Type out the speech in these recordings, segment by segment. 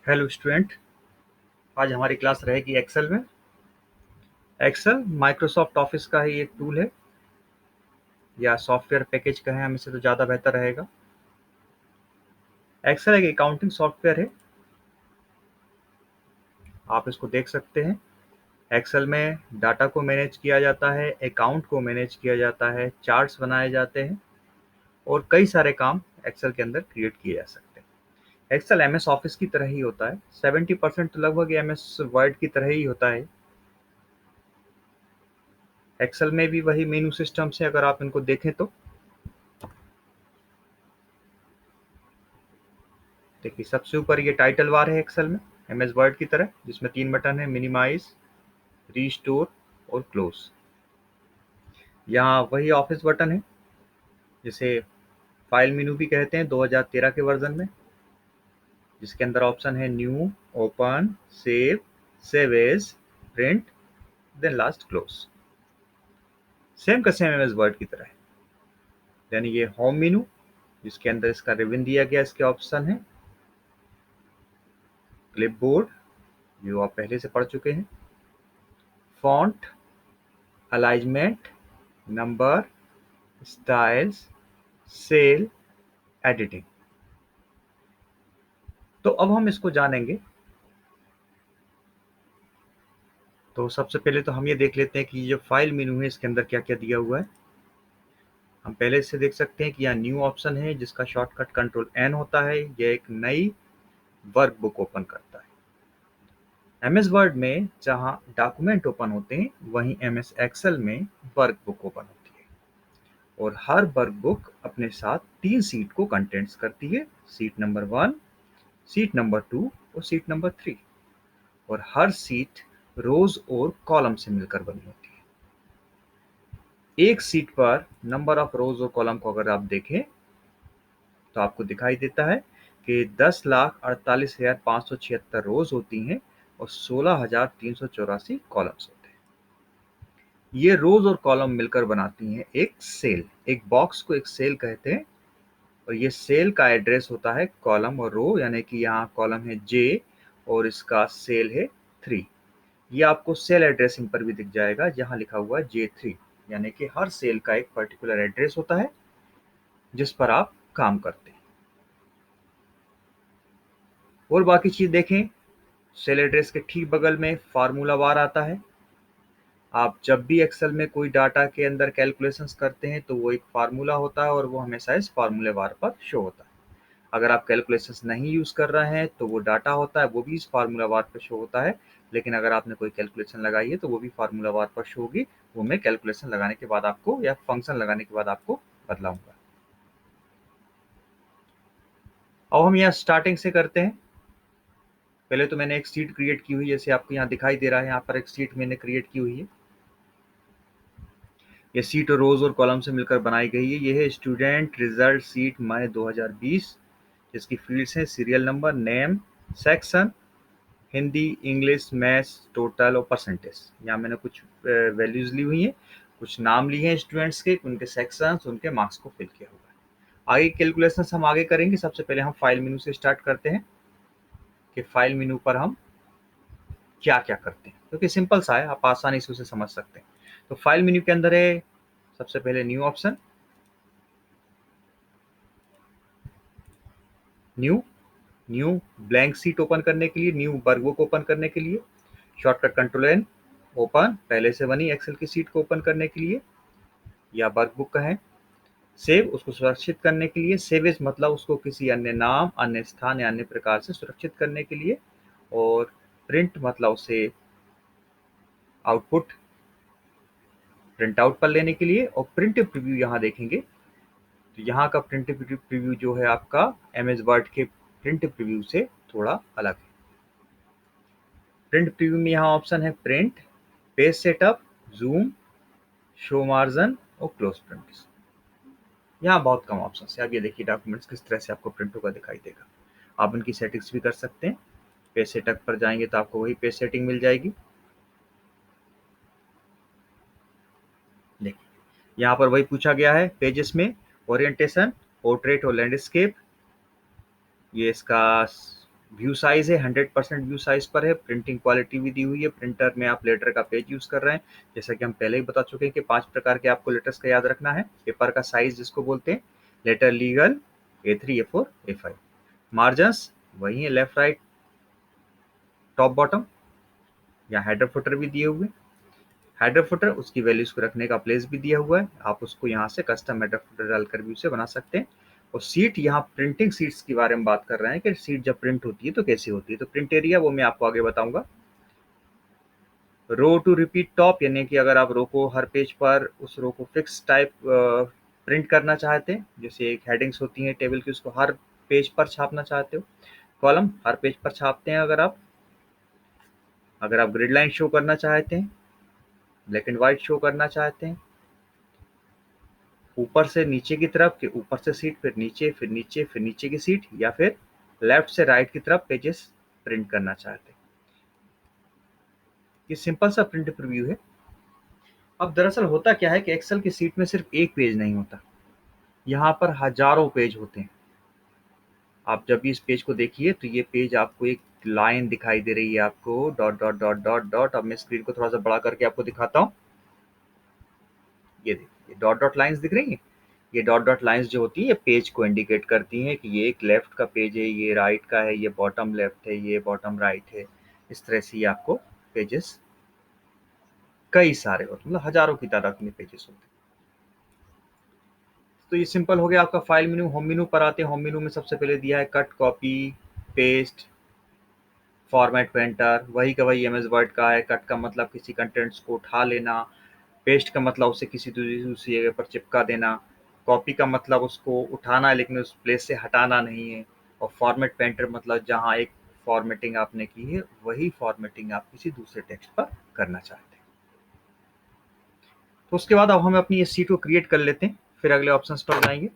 Hello student. आज हमारी class रहेगी एक्सेल में। एक्सेल माइक्रोसॉफ्ट ऑफिस का ही एक टूल है, या सॉफ्टवेयर पैकेज कहें हम इसे तो ज़्यादा बेहतर रहेगा। एक्सेल एक अकाउंटिंग सॉफ्टवेयर है, आप इसको देख सकते हैं। एक्सेल में डाटा को मैनेज किया जाता है, अकाउंट को मैनेज किया जाता है, चार्ट्स बनाए जाते हैं और कई सारे काम एक्सेल के अंदर क्रिएट किए जा सकते हैं। एक्सेल एमएस ऑफिस की तरह ही होता है, 70% तो लगभग एमएस वर्ड की तरह ही होता है। एक्सेल में भी वही मेनू सिस्टम से अगर आप इनको देखें तो देखिए, सबसे ऊपर ये टाइटल बार है एक्सेल में, एमएस वर्ड की तरह, जिसमें 3 बटन है, मिनिमाइज, रीस्टोर और क्लोज। यहाँ वही ऑफिस बटन है जिसे फाइल मेनू भी कहते हैं 2013 के वर्जन में, जिसके अंदर ऑप्शन है new, open, save, save as, print, then last close. Same का सेम एमएस वर्ड की तरह है। यानी ये होम मेनू, जिसके अंदर इसका रिबन दिया गया, इसके ऑप्शन है क्लिपबोर्ड, जो आप पहले से पढ़ चुके हैं, font, alignment, number, styles, cell, editing. तो अब हम इसको जानेंगे। तो सबसे पहले तो हम ये देख लेते हैं कि ये जो फाइल मेनू है इसके अंदर क्या क्या दिया हुआ है। हम पहले से देख सकते हैं कि यहाँ न्यू ऑप्शन है, जिसका शॉर्टकट कंट्रोल एन होता है। यह एक नई वर्कबुक ओपन करता है। एमएस वर्ड में जहाँ डॉक्यूमेंट ओपन होते हैं, वहीं एमएस एक्सेल में वर्कबुक ओपन होती है। और हर वर्कबुक अपने साथ 3 सीट को कंटेंट्स करती है, सीट नंबर 1, सीट नंबर 2 और सीट नंबर 3। और हर सीट रोज और कॉलम से मिलकर बनी होती है। एक सीट पर नंबर ऑफ रोज और कॉलम को अगर आप देखें तो आपको दिखाई देता है कि 10,48,576 रोज होती हैं और 16,384 कॉलम्स होते हैं। ये रोज और कॉलम मिलकर बनाती हैं एक सेल। एक बॉक्स को एक सेल कहते हैं। और ये सेल का एड्रेस होता है कॉलम और रो, यानी कि यहाँ कॉलम है जे और इसका सेल है 3। ये आपको सेल एड्रेसिंग पर भी दिख जाएगा, जहाँ लिखा हुआ है J3। यानी कि हर सेल का एक पर्टिकुलर एड्रेस होता है जिस पर आप काम करते हैं। और बाकी चीज देखें, सेल एड्रेस के ठीक बगल में फार्मूला बार आता है। आप जब भी एक्सेल में कोई डाटा के अंदर कैलकुलेशंस करते हैं तो वो एक फार्मूला होता है और वो हमेशा इस फार्मूले बार पर शो होता है। अगर आप कैलकुलेशंस नहीं यूज कर रहे हैं तो वो डाटा होता है वो भी इस फार्मूला बार पर शो होता है। लेकिन अगर आपने कोई कैलकुलेशन लगाई है तो वो भी फार्मूला बार पर शो होगी। वो मैं कैलकुलेशन लगाने के बाद आपको, या फंक्शन लगाने के बाद आपको बतलाऊंगा। अब हम यहाँ स्टार्टिंग से करते हैं। पहले तो मैंने एक सीट क्रिएट की हुई, जैसे आपको यहाँ दिखाई दे रहा है, यहाँ पर एक सीट मैंने क्रिएट की हुई है। ये सीट रोज और कॉलम से मिलकर बनाई गई है। ये है स्टूडेंट रिजल्ट सीट मई 2020, जिसकी फील्ड्स हैं serial number, name, section, Hindi, English, maths, total और परसेंटेज। यहाँ मैंने कुछ वैल्यूज ली हुई हैं, कुछ नाम लिए हैं स्टूडेंट्स के, उनके सेक्शंस, उनके मार्क्स को फिल किया हुआ है। आगे कैलकुलेशंस हम आगे करेंगे। सबसे पहले हम फाइल मेनू से स्टार्ट करते हैं कि फाइल मेनू पर हम क्या क्या करते हैं, क्योंकि सिंपल सा है, आप आसानी से उसे समझ सकते हैं। तो फाइल मेन्यू के अंदर है सबसे पहले new option. New new blank seat open करने के लिए, न्यू वर्कबुक ओपन करने के लिए शॉर्टकट कंट्रोल एन। ओपन, पहले से बनी एक्सेल की सीट को ओपन करने के लिए या वर्कबुक का है। सेव, उसको सुरक्षित करने के लिए। सेवेज मतलब उसको किसी अन्य नाम, अन्य स्थान या अन्य प्रकार से सुरक्षित करने के लिए। और प्रिंट मतलब उसे आउटपुट, प्रिंट आउट पर लेने के लिए। और प्रिंट प्रीव्यू यहाँ देखेंगे तो यहाँ का प्रिंट प्रीव्यू जो है आपका एमएस वर्ड के प्रिंट प्रीव्यू से थोड़ा अलग है। प्रिंट प्रीव्यू में यहाँ ऑप्शन है print, page setup, zoom, show margin और क्लोज प्रिंट। यहाँ बहुत कम ऑप्शन है। अब ये देखिए डॉक्यूमेंट्स किस तरह से आपको प्रिंट होगा दिखाई देगा। आप उनकी सेटिंग्स भी कर सकते हैं। पेज सेटअप पर जाएंगे तो आपको वही पेज सेटिंग मिल जाएगी। देखिए यहाँ पर वही पूछा गया है पेजेस में, ओरिएंटेशन, पोर्ट्रेट और लैंडस्केप। ये इसका व्यू साइज है 100% व्यू साइज पर है। प्रिंटिंग क्वालिटी भी दी हुई है। प्रिंटर में आप लेटर का पेज यूज कर रहे हैं। जैसा कि हम पहले ही बता चुके हैं कि 5 प्रकार के आपको लेटर्स का याद रखना है। पेपर का साइज जिसको बोलते हैं, letter legal A3 A4 A5। Margins वही है, लेफ्ट राइट टॉप बॉटम। या हेडर फुटर भी दिए हुए। हेडर फुटर उसकी वैल्यूज को रखने का प्लेस भी दिया हुआ है। आप उसको यहाँ से कस्टम हेडर फुटर डालकर भी उसे बना सकते हैं। और सीट, यहाँ प्रिंटिंग सीट्स के बारे में बात कर रहे हैं कि सीट जब प्रिंट होती है तो कैसी होती है। तो प्रिंट एरिया वो मैं आपको आगे बताऊंगा। रो टू रिपीट टॉप, यानी कि अगर आप रो को हर पेज पर उस रो को फिक्स टाइप प्रिंट करना चाहते हैं, जैसे एक हेडिंग्स होती हैं टेबल की, उसको हर पेज पर छापना चाहते हो। कॉलम हर पेज पर छापते हैं। अगर आप ग्रिड लाइन शो करना चाहते हैं, ब्लैक एंड व्हाइट शो करना चाहते हैं, ऊपर से नीचे की तरफ, कि ऊपर से सीट फिर नीचे फिर नीचे फिर नीचे की सीट, या फिर लेफ्ट से राइट की तरफ पेजेस प्रिंट करना चाहते हैं। ये सिंपल सा प्रिंट प्रीव्यू है। अब दरअसल होता क्या है कि एक्सेल की सीट में सिर्फ एक पेज नहीं होता, यहाँ पर हजारों पेज होते हैं। आप जब भी इस पेज को देखिए तो ये पेज आपको एक लाइन दिखाई दे रही है, आपको dot dot dot dot dot. अब मैं स्क्रीन को थोड़ा सा बड़ा करके आपको दिखाता हूँ। ये देखिए डॉट डॉट लाइंस दिख रही हैं। ये डॉट डॉट लाइंस जो होती है ये पेज को इंडिकेट करती हैं कि ये एक लेफ्ट का पेज है, ये राइट का है, ये बॉटम लेफ्ट है, ये बॉटम राइट है। इस तरह से ये आपको पेजेस कई सारे होते हैं, मतलब हजारों की तादाद में पेजेस होते हैं। तो ये सिंपल हो गया आपका फाइल मेनू। होम मेनू पर आते हैं। होम मेनू में सबसे पहले दिया है cut, copy, paste, format, painter. वही का वही एमएस वर्ड का है। कट का मतलब किसी कंटेंट्स को उठा लेना। पेस्ट का मतलब उसे किसी दूसरी जगह पर चिपका देना। कॉपी का मतलब उसको उठाना है लेकिन उस प्लेस से हटाना नहीं है। और फॉर्मेट पेंटर मतलब जहाँ एक फॉर्मेटिंग आपने की है वही फॉर्मेटिंग आप किसी दूसरे टेक्स्ट पर करना चाहते हैं। तो उसके बाद अब हम अपनी ये सीट को क्रिएट कर लेते हैं, फिर अगले ऑप्शंस पर जाएंगे।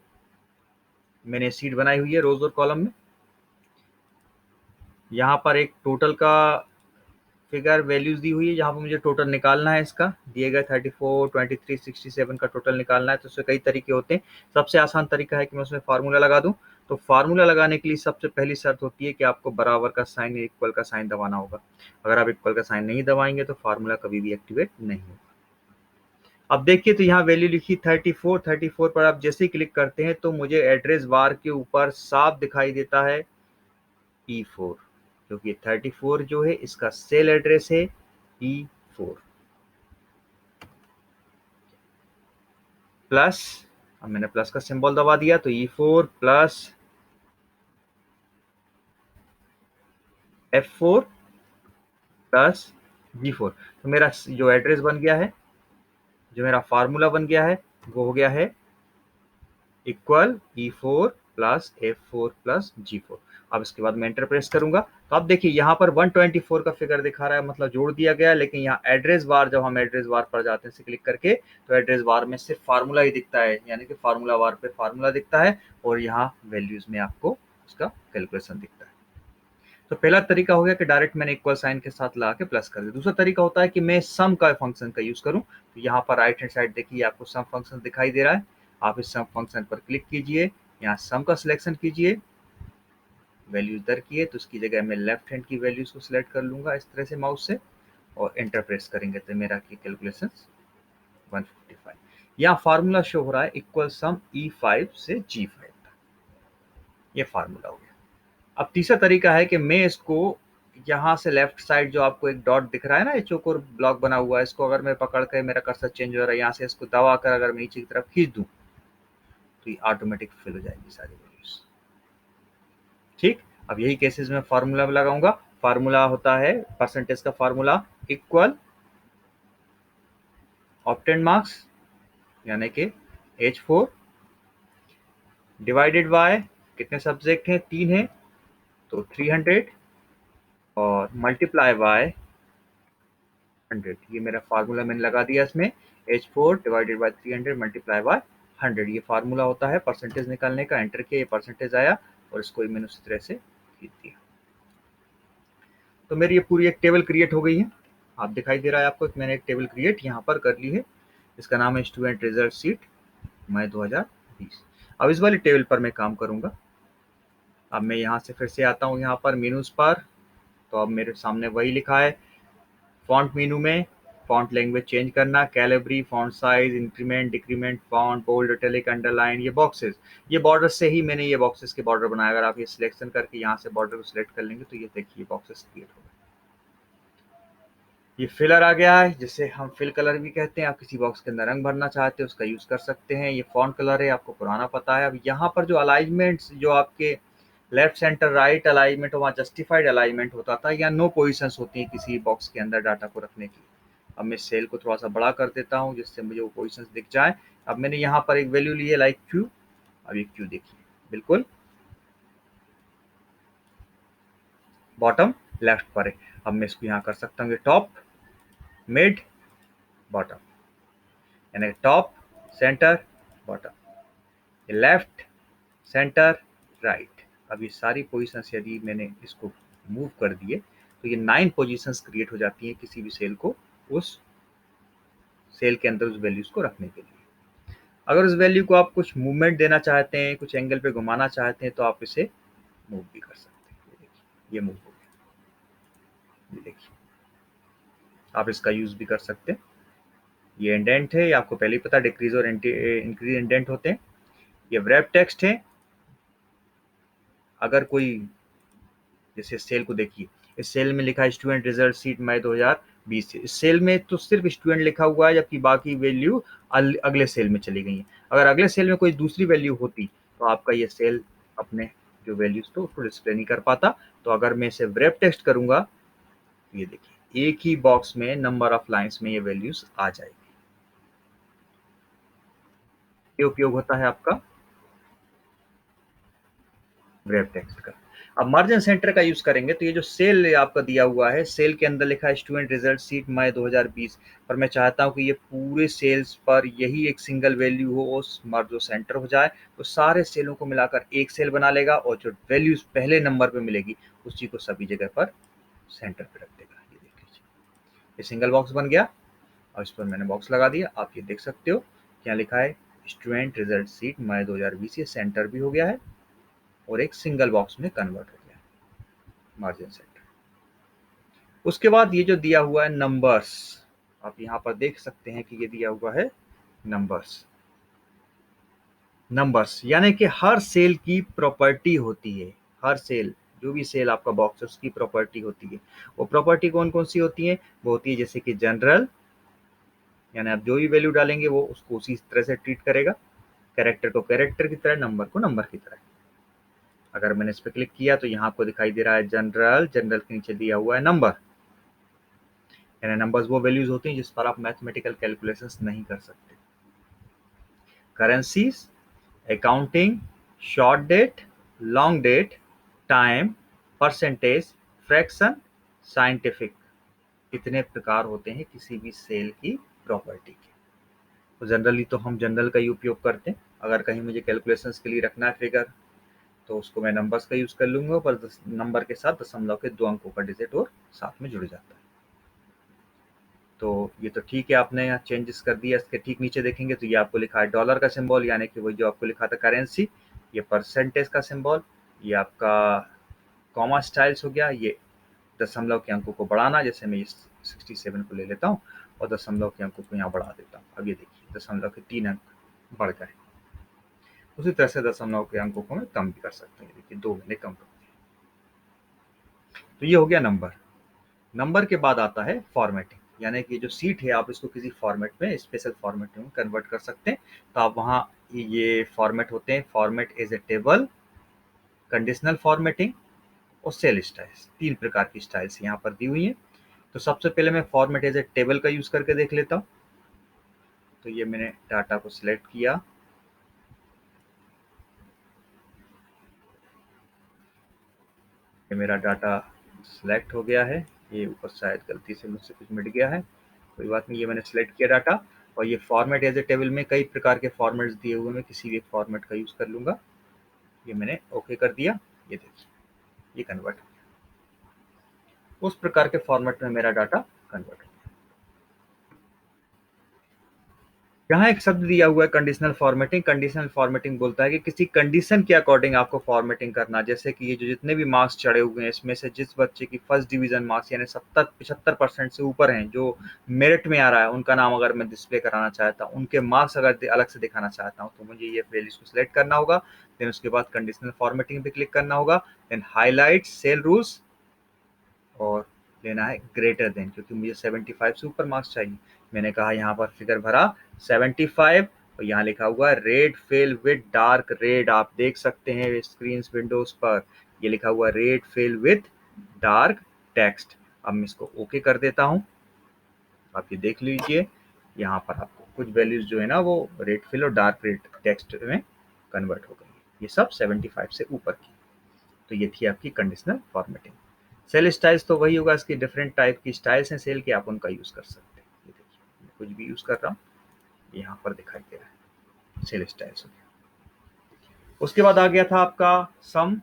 मैंने सीट बनाई हुई है रोज और कॉलम में। यहाँ पर एक टोटल का फिगर वैल्यूज दी हुई है, जहाँ पर मुझे टोटल निकालना है। इसका दिए गए 34, 23, 67 का टोटल निकालना है। तो उससे कई तरीके होते हैं। सबसे आसान तरीका है कि मैं उसमें फार्मूला लगा दूं। तो फार्मूला लगाने के लिए सबसे पहली शर्त होती है कि आपको बराबर का साइन या इक्वल का साइन दबाना होगा। अगर आप इक्वल का साइन नहीं दबाएंगे तो फार्मूला कभी भी एक्टिवेट नहीं होगा। अब देखिए तो यहाँ वैल्यू लिखी 34। 34 पर आप जैसे ही क्लिक करते हैं तो मुझे एड्रेस बार के ऊपर साफ दिखाई देता है E4, क्योंकि 34 जो है इसका सेल एड्रेस है E4 प्लस। अब मैंने प्लस का सिंबल दबा दिया तो E4 plus F4 plus G4। तो मेरा जो एड्रेस बन गया है, जो मेरा फार्मूला बन गया है, वो हो गया है equal E4 plus F4 plus G4। अब इसके बाद मैं एंटर प्रेस करूंगा तो अब देखिए यहाँ पर 124 का फिगर दिखा रहा है, मतलब जोड़ दिया गया है। लेकिन यहाँ एड्रेस बार, जब हम एड्रेस बार पर जाते हैं इसे क्लिक करके, तो एड्रेस बार में सिर्फ फार्मूला ही दिखता है, यानी कि फार्मूला बार पे फार्मूला दिखता है और यहाँ वैल्यूज में आपको उसका कैलकुलेशन दिखता है। तो पहला तरीका हो गया कि डायरेक्ट मैंने इक्वल साइन के साथ लगा के प्लस कर दिया। दूसरा तरीका होता है कि मैं सम का फंक्शन का यूज करूं। तो यहाँ पर राइट हैंड साइड देखिए आपको सम फंक्शन दिखाई दे रहा है। आप इस सम फंक्शन पर क्लिक कीजिए, यहाँ सम का सिलेक्शन कीजिए, वैल्यूज दर की है तो उसकी जगह मैं लेफ्ट हैंड की वैल्यूज को सिलेक्ट कर लूंगा इस तरह से माउस से, और एंटर प्रेस करेंगे तो मेरा की कैलकुलेशन 155। यहाँ फार्मूला शो हो रहा है इक्वल सम E5 से G5 तक। ये फार्मूला हो गया। अब तीसरा तरीका है कि मैं इसको यहाँ से लेफ्ट साइड जो आपको एक डॉट दिख रहा है ना, ये चौकोर ब्लॉक बना हुआ है, इसको अगर मैं पकड़ कर, मेरा कर्सर चेंज हो रहा है, यहाँ से इसको दबा कर अगर मैं नीचे की तरफ खींच दूं तो ये ऑटोमेटिक फिल हो जाएगी सारी वैल्यूज। ठीक। अब यही केसेस में फार्मूला लगाऊंगा। फार्मूला होता है परसेंटेज का फार्मूला इक्वल ऑब्टेन मार्क्स, यानी कि H4 डिवाइडेड बाय, कितने सब्जेक्ट हैं, 3 है तो 300, और मल्टीप्लाई बाय 100। ये मेरा फार्मूला मैंने लगा दिया इसमें। H4 divided by 300 multiply by 100, ये फार्मूला होता है परसेंटेज निकालने का। एंटर किया, ये परसेंटेज आया और इसको मैंने उसी तरह से खींच दिया। तो मेरी ये पूरी एक टेबल क्रिएट हो गई है। आप दिखाई दे रहा है आपको कि मैंने एक टेबल क्रिएट यहाँ पर कर ली है। इसका नाम है स्टूडेंट रिजल्ट सीट मई 2020। अब इस वाली टेबल पर मैं काम करूंगा। अब मैं यहाँ से फिर से आता हूँ यहाँ पर मेनूज पर, तो अब मेरे सामने वही लिखा है फॉन्ट मेनू में फॉन्ट लैंग्वेज चेंज करना, Calibri, font size, increment, decrement, font, bold, italic, underline, ये बॉक्सेस, ये बॉर्डर से ही मैंने ये बॉक्सेस के बॉर्डर बनाए। अगर आप ये सिलेक्शन करके यहाँ से बॉर्डर को सिलेक्ट कर लेंगे तो ये देखिए बॉक्सेस क्रिएट हो गए। ये फिलर आ गया है, जिसे हम फिल कलर भी कहते हैं। आप किसी बॉक्स के अंदर रंग भरना चाहते हैं उसका यूज कर सकते हैं। ये फॉन्ट कलर है, आपको पुराना पता है। अब यहाँ पर जो अलाइनमेंट्स, जो आपके लेफ्ट सेंटर राइट अलाइनमेंट, वहाँ जस्टिफाइड अलाइनमेंट होता था या नो पोजीशंस होती है किसी बॉक्स के अंदर डाटा को रखने की। अब मैं सेल को थोड़ा सा बड़ा कर देता हूँ जिससे मुझे वो पोजीशंस दिख जाए। अब मैंने यहाँ पर एक वैल्यू ली है लाइक क्यू। अब ये क्यू देखिए बिल्कुल बॉटम लेफ्ट पर है। अब मैं इसको यहाँ कर सकता हूँ टॉप, मिड, बॉटम, यानी top, centre, bottom, left, centre, right. अब ये सारी पोजीशंस यदि मैंने इसको मूव कर दिए तो ये 9 पोजीशंस क्रिएट हो जाती हैं किसी भी सेल को, उस सेल के अंदर उस वैल्यूज को रखने के लिए। अगर उस वैल्यू को आप कुछ मूवमेंट देना चाहते हैं, कुछ एंगल पे घुमाना चाहते हैं, तो आप इसे मूव भी कर सकते हैं। ये देखिए ये मूव हो गया, ये देखिए आप इसका यूज भी कर सकते हैं। ये इंडेंट है, ये आपको पहले ही पता, डिक्रीज और इंक्रीज इंडेंट होते हैं। ये व्रैप टेक्स्ट है। अगर कोई, जैसे सेल को देखिए, इस सेल में लिखा है स्टूडेंट रिजल्ट सीट मई 2020 से। इस सेल में तो सिर्फ स्टूडेंट लिखा हुआ है, जबकि बाकी वैल्यू अगले सेल में चली गई है। अगर अगले सेल में कोई दूसरी वैल्यू होती तो आपका ये सेल अपने जो वैल्यूज तो उसको डिस्प्ले नहीं कर पाता। तो अगर मैं इसे व्रैप टेक्स्ट करूंगा, ये देखिए एक ही बॉक्स में नंबर ऑफ लाइंस में ये वैल्यूज आ जाएगी। ये उपयोग होता है आपका व्रैप टेक्स्ट का। अब मार्जिन सेंटर का यूज करेंगे तो ये जो सेल आपका दिया हुआ है, सेल के अंदर लिखा है स्टूडेंट रिजल्ट सीट मई 2020, पर मैं चाहता हूं कि ये पूरे सेल्स पर यही एक सिंगल वैल्यू हो, उस जो सेंटर हो जाए, तो सारे सेलों को मिलाकर एक सेल बना लेगा और जो वैल्यूज पहले नंबर पे मिलेगी उसी को सभी जगह पर सेंटर पे रख देगा। ये देख लीजिए, ये सिंगल बॉक्स बन गया और इस पर मैंने बॉक्स लगा दिया। आप ये देख सकते हो क्या लिखा है, स्टूडेंट रिजल्ट सीट मई 2020, ये सेंटर भी हो गया है और एक सिंगल बॉक्स में कन्वर्ट हो गया मार्जिन सेंटर। उसके बाद ये जो दिया हुआ है नंबर्स, आप यहाँ पर देख सकते हैं कि ये दिया हुआ है नंबर्स। नंबर्स यानी कि हर सेल की प्रॉपर्टी होती है। हर सेल, जो भी सेल आपका बॉक्स है उसकी प्रॉपर्टी होती है। वो प्रॉपर्टी कौन कौन सी होती है? वो होती है जैसे कि जनरल, यानी आप जो भी वैल्यू डालेंगे वो उसको उसी तरह से ट्रीट करेगा, कैरेक्टर को कैरेक्टर की तरह, नंबर को नंबर की तरह। अगर मैंने इस पर क्लिक किया तो यहाँ आपको दिखाई दे रहा है जनरल, जनरल के नीचे दिया हुआ है नंबर, यानी नंबर्स वो वैल्यूज होती हैं जिस पर आप मैथमेटिकल कैलकुलेशंस नहीं कर सकते। Currencies, accounting, short date, long date, time, percentage, fraction, scientific, इतने प्रकार होते हैं किसी भी सेल की प्रॉपर्टी के। तो जनरली तो हम जनरल का ही उपयोग करते हैं। अगर कहीं मुझे कैलकुलेशंस के लिए रखना है फिगर, तो उसको मैं नंबर्स का यूज कर लूंगा, पर नंबर के साथ दशमलव के 2 अंकों का डिजिट और साथ में जुड़ जाता है। तो ये तो ठीक है, आपने यहाँ चेंजेस कर दिया। इसके ठीक नीचे देखेंगे तो ये आपको लिखा है डॉलर का सिंबल, यानी कि वही जो आपको लिखा था करेंसी। ये परसेंटेज का सिंबल, ये आपका कॉमा स्टाइल्स हो गया। ये दशमलव के अंकों को बढ़ाना, जैसे मैं 67 को ले लेता हूँ और दशमलव के अंकों को यहाँ बढ़ा देता हूँ। अब ये देखिए दशमलव के 3 अंक बढ़ गए। उसी तरह से दशमलव के अंकों को मैं कम भी कर सकता हूँ। देखिए 2 मैंने कम कर दिया। तो ये हो गया नंबर। नंबर के बाद आता है फॉर्मेटिंग, यानी कि जो सीट है आप इसको किसी फॉर्मेट में, स्पेशल फॉर्मेट में कन्वर्ट कर सकते हैं। तो आप वहाँ ये फॉर्मेट होते हैं, format as a table, conditional formatting और सेल स्टाइल्स। 3 प्रकार की स्टाइल्स यहाँ पर दी हुई हैं। तो सबसे पहले मैं फॉर्मेट एज ए टेबल का यूज करके देख लेता हूँ। तो ये मैंने डाटा को सिलेक्ट किया, ये मेरा डाटा सिलेक्ट हो गया है। ये ऊपर शायद गलती से मुझसे कुछ मिट गया है, कोई बात नहीं। ये मैंने सिलेक्ट किया डाटा, और ये फॉर्मेट एज ए टेबल में कई प्रकार के फॉर्मेट्स दिए हुए, मैं किसी भी एक फॉर्मेट का यूज कर लूंगा। ये मैंने ओके कर दिया। ये देखिए ये कन्वर्ट हो गया, उस प्रकार के फॉर्मेट में मेरा डाटा कन्वर्ट हो गया। यहाँ एक शब्द दिया हुआ है कंडीशनल फॉर्मेटिंग। कंडीशनल फॉर्मेटिंग बोलता है कि किसी कंडीशन के अकॉर्डिंग आपको फॉर्मेटिंग करना, जैसे कि ये जो जितने भी मार्क्स चढ़े हुए हैं इसमें से जिस बच्चे की फर्स्ट डिवीजन मार्क्स यानी 70-75% से ऊपर हैं, जो मेरिट में आ रहा है, उनका नाम अगर मैं डिस्प्ले कराना चाहता हूँ, उनके मार्क्स अगर अलग से दिखाना चाहता हूँ, तो मुझे ये वैल्यूज को सिलेक्ट करना होगा। देन उसके बाद कंडीशनल फॉर्मेटिंग पे क्लिक करना होगा। देन हाईलाइट सेल रूल्स और लेना है ग्रेटर देन, क्योंकि मुझे 75 से ऊपर मार्क्स चाहिए। मैंने कहा यहाँ पर फिगर भरा 75 और यहाँ लिखा हुआ red fill with dark red. आप देख सकते हैं स्क्रीन विंडोज पर ये लिखा हुआ red fill with dark text. अब मैं इसको ओके कर देता हूँ। आप ये देख लीजिए यहाँ पर आपको कुछ वैल्यूज जो है ना वो रेड फिल और डार्क रेड टेक्स्ट में कन्वर्ट हो गई। ये सब 75 से ऊपर की। तो ये थी आपकी कंडीशनल फॉर्मेटिंग। सेल स्टाइल्स तो वही होगा, इसकी डिफरेंट टाइप की स्टाइल्स हैं सेल की, आप उनका यूज कर सकते हैं। ये देखिए मैं कुछ भी यूज कर रहा हूँ, यहाँ पर दिखाई दे रहा है सेल स्टाइल्स हो गया। उसके बाद आ गया था आपका सम।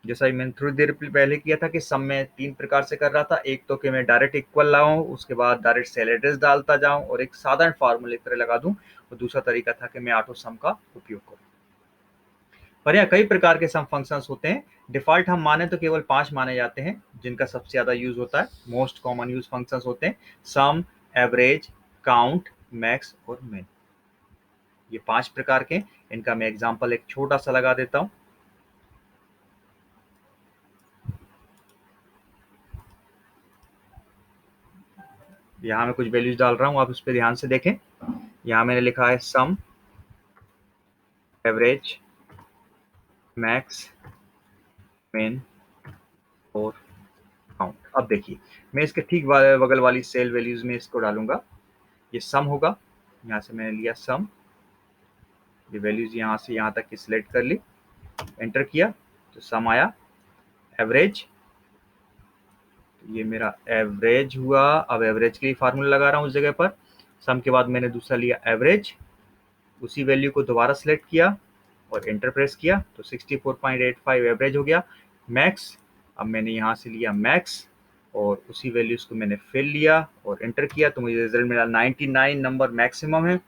जैसा मैंने थोड़ी देर पहले किया था कि सम में 3 प्रकार से कर रहा था। एक तो कि मैं डायरेक्ट इक्वल लाऊं, उसके बाद डायरेक्ट सेल एड्रेस डालता जाऊं और एक साधारण फार्मूले की तरह लगा दूं। और दूसरा तरीका था कि मैं ऑटो सम का उपयोग करूं। पर यहाँ कई प्रकार के सम फंक्शंस होते हैं। डिफॉल्ट हम माने तो केवल 5 माने जाते हैं जिनका सबसे ज्यादा यूज होता है। मोस्ट कॉमन यूज फंक्शंस होते हैं सम, एवरेज, काउंट, मैक्स और मिन। ये 5 प्रकार के। इनका मैं एग्जांपल एक छोटा सा लगा देता हूं। यहाँ मैं कुछ वैल्यूज डाल रहा हूँ, आप उस पर ध्यान से देखें। यहाँ मैंने लिखा है सम, एवरेज, मैक्स, मिन और काउंट। अब देखिए मैं इसके ठीक बगल वाली सेल वैल्यूज में इसको डालूंगा। ये सम होगा, यहाँ से मैंने लिया सम, ये वैल्यूज यहाँ से यहाँ तक की सिलेक्ट कर ली, एंटर किया तो सम आया। एवरेज, ये मेरा एवरेज हुआ। अब एवरेज के लिए फार्मूला लगा रहा हूँ उस जगह पर। सम के बाद मैंने दूसरा लिया एवरेज, उसी वैल्यू को दोबारा सेलेक्ट किया और एंटर प्रेस किया तो 64.85 एवरेज हो गया। मैक्स, अब मैंने यहाँ से लिया मैक्स और उसी वैल्यूज को मैंने फिल लिया और एंटर किया तो मुझे रिजल्ट मिला 99 नंबर मैक्सिमम है।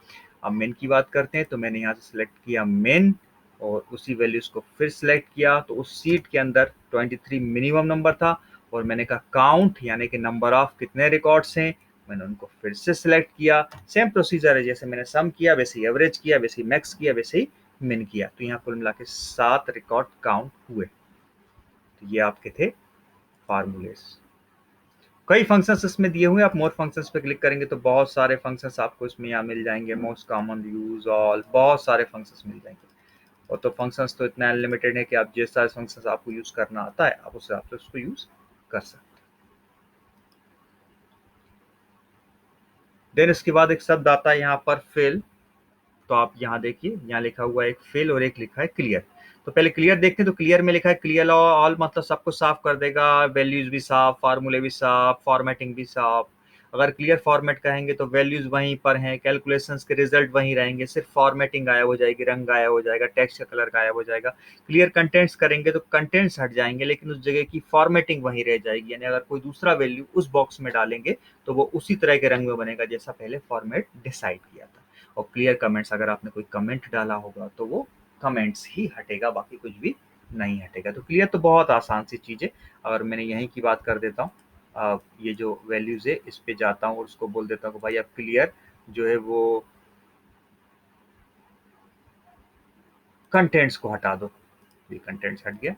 अब मेन की बात करते हैं तो मैंने यहाँ से सिलेक्ट किया मेन और उसी वैल्यूज को फिर सिलेक्ट किया तो उस सीट के अंदर 23 मिनिमम नंबर था। और मैंने कहा काउंट यानी कि नंबर ऑफ कितने रिकॉर्ड्स हैं, मैंने उनको फिर से सिलेक्ट किया। सेम प्रोसीजर है, जैसे मैंने सम किया वैसे ही एवरेज किया, वैसे ही मैक्स किया, वैसे ही मिन किया। तो यहाँ कुल मिला के 7 रिकॉर्ड काउंट हुए। तो ये आपके थे फार्मूलेस। कई फंक्शंस इसमें दिए हुए हैं, आप मोर फंक्शंस पे क्लिक करेंगे तो बहुत सारे फंक्शंस आपको इसमें यहाँ मिल जाएंगे। मोस्ट कॉमन, यूज ऑल, बहुत सारे फंक्शंस मिल जाएंगे। और तो फंक्शंस तो इतना अनलिमिटेड है कि आप जिस सारे फंक्शंस आपको यूज करना आता है आप उससे आप उसको यूज कर सकते हैं। देन इसके बाद एक शब्द आता है यहाँ पर फिल। तो आप यहाँ देखिए, यहाँ लिखा हुआ है एक फिल और एक लिखा है क्लियर। तो पहले क्लियर देखते हैं। तो क्लियर में लिखा है क्लियर ऑल, मतलब सब कुछ साफ कर देगा, वैल्यूज भी साफ, फार्मूले भी साफ, फॉर्मेटिंग भी साफ। अगर क्लियर फॉर्मेट कहेंगे तो वैल्यूज वहीं पर हैं, कैलकुलेशंस के रिजल्ट वहीं रहेंगे, सिर्फ फॉर्मेटिंग गायब हो जाएगी, रंग गायब हो जाएगा, टेक्स्ट का कलर गायब हो जाएगा। क्लियर कंटेंट्स करेंगे तो कंटेंट्स हट जाएंगे लेकिन उस जगह की फॉर्मेटिंग वहीं रह जाएगी। यानी अगर कोई दूसरा वैल्यू उस बॉक्स में डालेंगे तो वो उसी तरह के रंग में बनेगा जैसा पहले फॉर्मेट डिसाइड किया था। और क्लियर कमेंट्स, अगर आपने कोई कमेंट डाला होगा तो वो कमेंट्स ही हटेगा, बाकी कुछ भी नहीं हटेगा। तो क्लियर तो बहुत आसान सी चीज़ है। अगर मैंने यहीं की बात कर देता हूँ, ये जो वैल्यूज है इस पे जाता हूँ और उसको बोल देता हूँ कि भाई अब क्लियर जो है वो कंटेंट्स को हटा दो। ये कंटेंट्स हट गया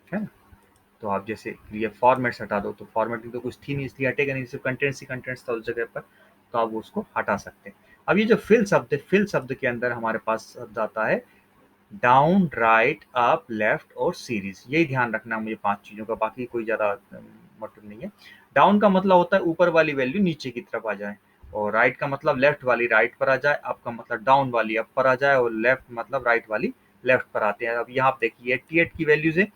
है ना। तो आप जैसे क्लियर फॉर्मेट्स हटा दो, तो फॉर्मेटिंग तो कुछ थी नहीं इसलिए हटेगा नहीं, सिर्फ कंटेंट्स ही कंटेंट्स था उस जगह पर, तो आप उसको हटा सकते हैं। अब ये जो फिल शब्द है, फिल शब्द के अंदर हमारे पास शब्द आता है डाउन, राइट, अप, लेफ्ट और सीरीज। यही ध्यान रखना मुझे 5 चीजों का, बाकी कोई ज्यादा मतलब नहीं है। डाउन का मतलब होता है ऊपर वाली वैल्यू नीचे की तरफ आ जाए, और राइट का मतलब लेफ्ट वाली राइट पर आ जाए, अप का मतलब डाउन वाली अप पर आ जाए, और लेफ्ट मतलब राइट वाली लेफ्ट पर आते हैं। अब यहाँ आप देखिए 88 की वैल्यूज है।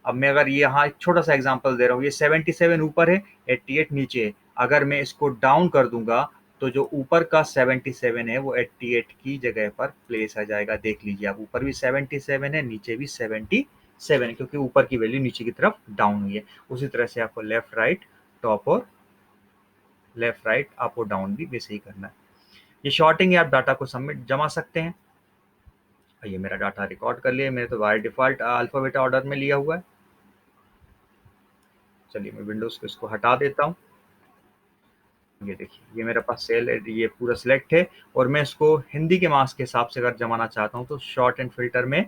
अब मैं अगर ये यहाँ एक छोटा सा एग्जांपल दे रहा हूँ, ये 77 ऊपर है, 88 नीचे है। अगर मैं इसको डाउन कर दूंगा तो जो ऊपर का 77 है वो 88 की जगह पर प्लेस आ जाएगा। देख लीजिए, आप ऊपर भी 77 है, नीचे भी 77 है, क्योंकि ऊपर की वैल्यू नीचे की तरफ डाउन हुई है। उसी तरह से आपको लेफ्ट, राइट, टॉप और लेफ्ट राइट अप और डाउन भी वैसे ही करना है। ये शॉर्टिंग है, आप डाटा को सबमिट जमा सकते हैं। ये मेरा डाटा रिकॉर्ड कर लिया, मैंने तो बाय डिफ़ॉल्ट अल्फ़ाबेट ऑर्डर में लिया हुआ है। चलिए मैं विंडोज़ को इसको हटा देता हूँ। ये देखिए, ये मेरे पास सेल है, ये पूरा सिलेक्ट है और मैं इसको हिंदी के मार्क्स के हिसाब से अगर जमाना चाहता हूँ तो शॉर्ट एंड फ़िल्टर में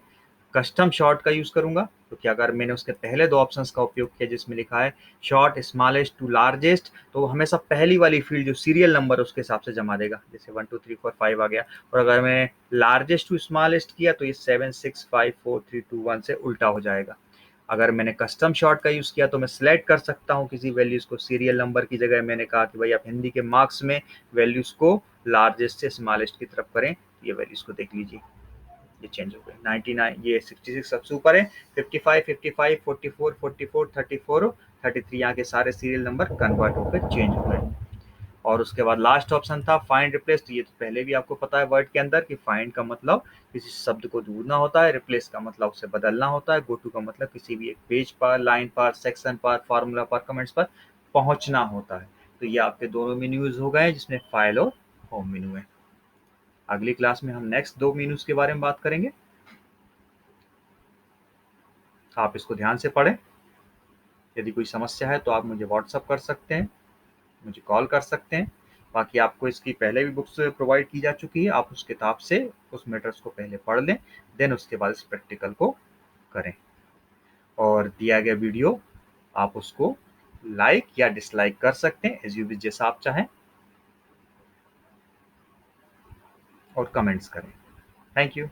कस्टम शॉर्ट का यूज़ करूँगा। क्योंकि अगर मैंने उसके पहले 2 ऑप्शंस का उपयोग किया जिसमें लिखा है शॉर्ट स्मॉलेस्ट टू लार्जेस्ट, तो वो हमेशा पहली वाली फ़ील्ड जो सीरियल नंबर है उसके हिसाब से जमा देगा। जैसे 1 2 3 4 5 आ गया, और अगर मैं लार्जेस्ट टू स्मॉलेस्ट किया तो ये 7 6 5 4 3 2 1 से उल्टा हो जाएगा। अगर मैंने कस्टम शॉर्ट का यूज़ किया तो मैं सिलेक्ट कर सकता हूँ किसी वैल्यूज़ को, सीरियल नंबर की जगह मैंने कहा कि भाई आप हिंदी के मार्क्स में वैल्यूज़ को लार्जेस्ट से स्मॉलेस्ट की तरफ करें। ये वैल्यूज़ को देख लीजिए, ये चेंज हो गए। 99, ये 66 सबसे ऊपर है, 55 55 44 44 34 33 यहाँ के सारे सीरियल नंबर कन्वर्ट होकर चेंज हो गए। और उसके बाद लास्ट ऑप्शन था फाइंड रिप्लेस। तो ये तो पहले भी आपको पता है वर्ड के अंदर कि फाइंड का मतलब किसी शब्द को ढूंढना होता है, रिप्लेस का मतलब उसे बदलना होता है, गो टू का मतलब किसी भी एक पेज पर, लाइन पर, सेक्शन पर, फार्मूला पर, कमेंट्स पर पहुंचना होता है। तो ये आपके दोनों मेन्यूज हो गए जिसमें फाइल और होम मेन्यू है। अगली क्लास में हम नेक्स्ट 2 मेन्यूज के बारे में बात करेंगे। आप इसको ध्यान से पढ़ें। यदि कोई समस्या है तो आप मुझे व्हाट्सअप कर सकते हैं, मुझे कॉल कर सकते हैं। बाकी आपको इसकी पहले भी बुक्स प्रोवाइड की जा चुकी है, आप उस किताब से उस मैटर्स को पहले पढ़ लें, देन उसके बाद इस प्रैक्टिकल को करें। और दिया गया वीडियो आप उसको लाइक या डिसलाइक कर सकते हैं, एज यू विश, जैसा आप चाहें, और कमेंट्स करें। Thank you.